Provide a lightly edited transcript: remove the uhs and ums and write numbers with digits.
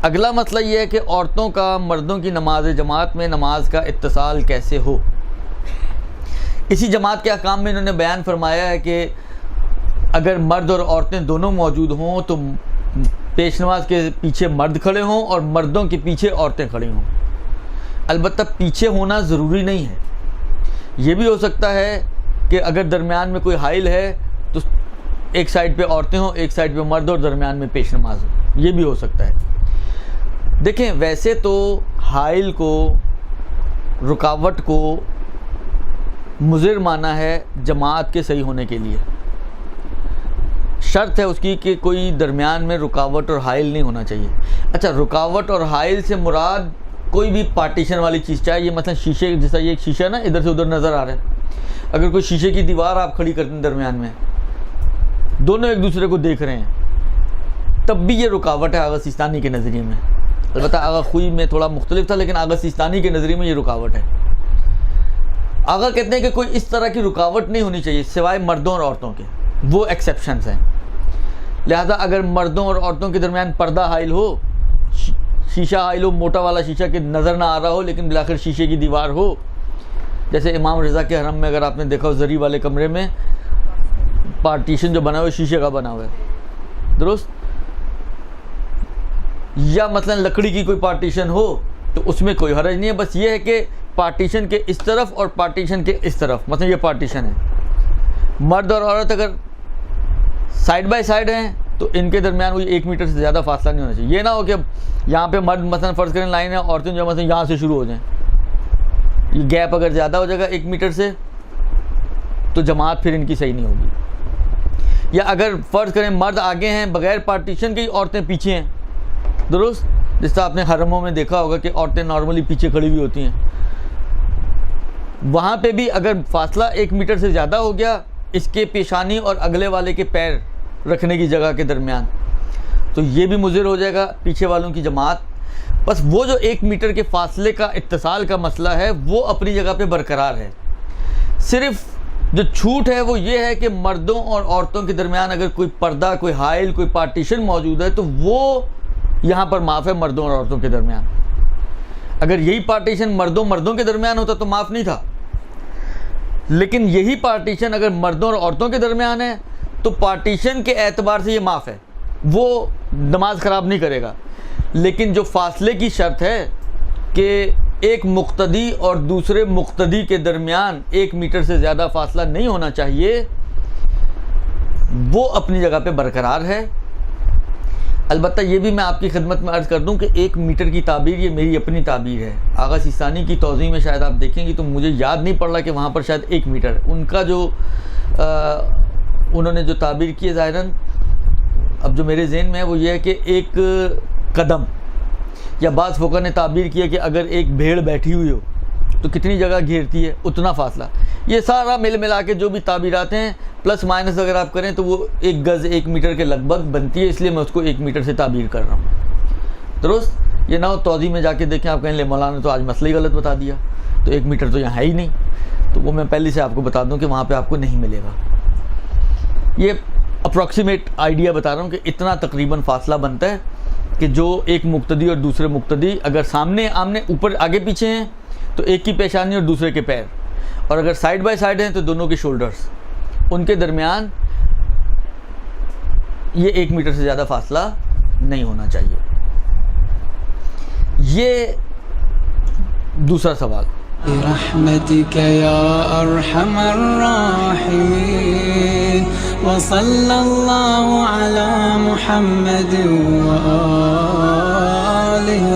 अगला मसला ये है कि औरतों का मर्दों की नमाज जमात में नमाज का इत्तिसाल कैसे हो। इसी जमात के अहकाम में इन्होंने बयान फरमाया है कि अगर मर्द और औरतें दोनों मौजूद हों तो पेश नमाज के पीछे मर्द खड़े हों और मर्दों के पीछे औरतें खड़ी हों। अलबत्ता पीछे होना ज़रूरी नहीं है, ये भी हो सकता है कि अगर दरमियान में कोई हाइल है तो एक साइड पे औरतें हों, एक साइड पे मर्द और दरमियान में पेश नमाज हो, ये भी हो सकता है। देखें, वैसे तो हाइल को, रुकावट को मुज़िर माना है जमात के सही होने के लिए। शर्त है उसकी कि कोई दरमियान में रुकावट और हाइल नहीं होना चाहिए। अच्छा, रुकावट और हाइल से मुराद कोई भी पार्टीशन वाली चीज़, चाहे ये मतलब शीशे, जैसा ये एक शीशा ना इधर से उधर नज़र आ रहा है, अगर कोई शीशे की दीवार आप खड़ी करते हैं दरमियान में, दोनों एक दूसरे को देख रहे हैं, तब भी ये रुकावट है आगा सिस्तानी के नज़रिए में। अलबत्ता आगा खुई में थोड़ा मुख्तलिफ था, लेकिन आगा सिस्तानी के नज़रिए में ये रुकावट है। आगा कहते हैं कि कोई इस तरह की रुकावट नहीं होनी चाहिए सिवाय मर्दों और औरतों के, वो एक्सेप्शंस हैं। लिहाजा अगर मर्दों और औरतों के दरमियान पर्दा हाइल हो, शीशा हाइल हो, मोटा वाला शीशा के नज़र ना आ रहा हो लेकिन बिलाखिर शीशे की दीवार हो, जैसे इमाम रज़ा के हरम में अगर आपने देखा हो ज़री वाले कमरे में पार्टीशन जो बना हुआ है शीशे का बना हुआ है, दुरुस्त, या मतलब लकड़ी की कोई पार्टीशन हो तो उसमें कोई हर्ज नहीं है। बस ये है कि पार्टीशन के इस तरफ और पार्टीशन के इस तरफ, मतलब ये पार्टीशन है, मर्द और औरत अगर साइड बाय साइड हैं तो इनके दरमियान कोई 1 मीटर से ज़्यादा फासला नहीं होना चाहिए। ये ना हो कि यहाँ पे मर्द मसलन फ़र्ज़ करें लाइन है, औरतें जो मतलब यहाँ से शुरू हो जाएं, ये गैप अगर ज़्यादा हो जाएगा 1 मीटर से तो जमात फिर इनकी सही नहीं होगी। या अगर फ़र्ज़ करें मर्द आगे हैं बग़ैर पार्टीशन के, औरतें पीछे हैं, दुरुस्त, जिस तरह आपने हरमों में देखा होगा कि औरतें नॉर्मली पीछे खड़ी हुई होती हैं, वहाँ पे भी अगर फासला 1 मीटर से ज़्यादा हो गया इसके पेशानी और अगले वाले के पैर रखने की जगह के दरमियान, तो ये भी मुज़िर हो जाएगा पीछे वालों की जमात। बस वो जो 1 मीटर के फासले का इत्तिसाल का मसला है वो अपनी जगह पे बरकरार है। सिर्फ जो छूट है वो ये है कि मर्दों और औरतों के दरमियान अगर कोई पर्दा, कोई हाइल, कोई पार्टीशन मौजूद है तो वो यहाँ पर माफ़ है मर्दों और औरतों के दरमियान। अगर यही पार्टीशन मर्दों के दरमियान होता तो माफ़ नहीं था, लेकिन यही पार्टीशन अगर मर्दों और औरतों के दरमियान है तो पार्टीशन के एतबार से ये माफ़ है, वो नमाज ख़राब नहीं करेगा। लेकिन जो फासले की शर्त है कि एक मुक्तदी और दूसरे मुक्तदी के दरमियान 1 मीटर से ज़्यादा फासला नहीं होना चाहिए, वो अपनी जगह पे बरकरार है। अलबत्ता ये भी मैं आपकी खिदमत में अर्ज़ कर दूं कि 1 मीटर की ताबीर ये मेरी अपनी ताबीर है। आगा सिस्तानी की तौज़ी में शायद आप देखेंगे तो मुझे याद नहीं पड़ रहा कि वहाँ पर शायद 1 मीटर उनका जो उन्होंने जो ताबीर की है, ज़ाहिरन अब जो मेरे जहन में है वो ये है कि 1 कदम, या बाज़ फ़ुक़हा ने ताबीर किया कि अगर एक भेड़ बैठी हुई हो तो कितनी जगह घेरती है, उतना फासला। ये सारा मिल मिला के जो भी ताबीरात हैं प्लस माइनस अगर आप करें तो वो 1 गज़ 1 मीटर के लगभग बनती है, इसलिए मैं उसको 1 मीटर से ताबीर कर रहा हूँ, दुरुस्त। ये ना हो तौज़ी में जाके देखें आप कहें ले मौलाना ने तो आज मसला ही गलत बता दिया, तो 1 मीटर तो यहाँ है ही नहीं, तो वो मैं पहले से आपको बता दूँ कि वहाँ पर आपको नहीं मिलेगा। ये अप्रॉक्सीमेट आइडिया बता रहा हूँ कि इतना तकरीबन फासला बनता है कि जो एक मुक्तदी और दूसरे मुक्तदी अगर सामने आमने ऊपर आगे पीछे हैं तो एक की पेशानी और दूसरे के पैर, और अगर साइड बाय साइड हैं तो दोनों के शोल्डर्स, उनके दरमियान ये 1 मीटर से ज़्यादा फासला नहीं होना चाहिए। ये दूसरा सवाल। रहमतिक या अरहमर राहिमीन व सल्लल्लाहु अला मुहम्मद व आलिहि